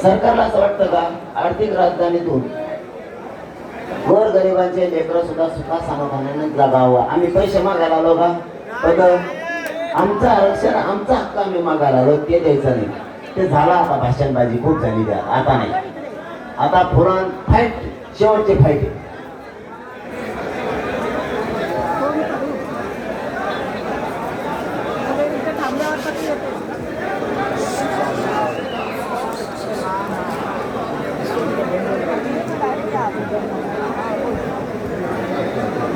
सरकारला असं वाटतं का आर्थिक राजधानीतून वर गरिबांचे लेकरं सुद्धा सुखा समाधानाने जगावं? आम्ही पैसे मागायला आलो का? पण आमचं आरक्षण आमचा हक्क आम्ही मागायला आलो, ते द्यायचं नाही. ते झाला आता, भाषणबाजी खूप झाली द्या, आता नाही. आता पुराण फाईट, शेवटची फाईट.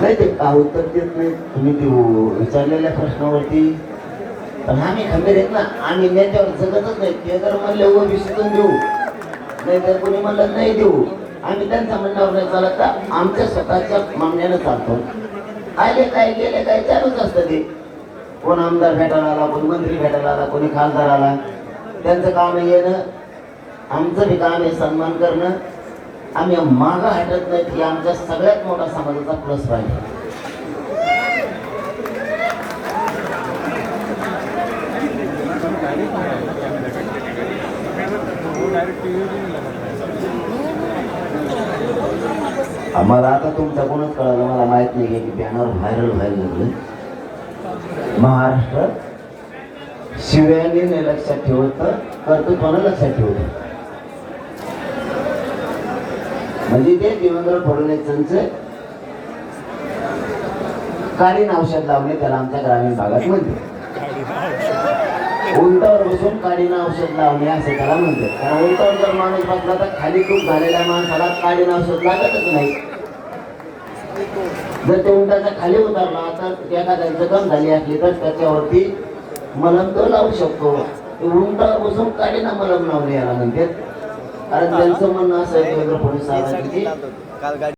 नाही ते का उत्तर देत नाही तुम्ही ते विचारलेल्या प्रश्नावरती. पण आम्ही खंबीर आहेत ना, आम्ही नेत्यावर जगतच नाही. ते जर म्हणले ओबीसीतून देऊ, नाही तर कोणी म्हणलं नाही देऊ, आम्ही त्यांच्या म्हणण्यावर नाही चालत का? आमच्या स्वतःच्या मागण्यानं चालतो. आले काय गेले काय चालूच असतं ते. कोण आमदार भेटायला आला, कोणी मंत्री भेटायला आला, कोणी खासदार आला, त्यांचं काम आहे येणं, आमचं बी काम आहे सन्मान करणं. आम्ही मागं हटत नाही, की आमच्या सगळ्यात मोठा समाजाचा प्लस पॉईंट. आम्हाला आता तुमच्याकडूनच कळालं, मला माहित नाही की बॅनर व्हायरल व्हायला लागलं. महाराष्ट्र शिवयाने लक्षात ठेवत, कर्तृत्वानं लक्षात ठेवत. म्हणजे ते देवेंद्र फडणवीसांचं काळीन औषध लावणे, त्याला आमच्या ग्रामीण भागात म्हणते. उंटावर बसून काळीन औषध लावणे असे त्याला म्हणते. कारण उंटावर जर माणूस बसला तर खाली खूप झालेल्या माणसाला काळीन औषध लागतच नाही. जर ते उंटाचा खाली उतरला तर एखाद्या जखम झाली असली तर त्याच्यावरती मलम तो लावू शकतो. उंटावर बसून काळीना मलम लावणे याला म्हणते. कारण त्यांचं म्हणणं असं आहे देवेंद्र फडणवीस साहेबांची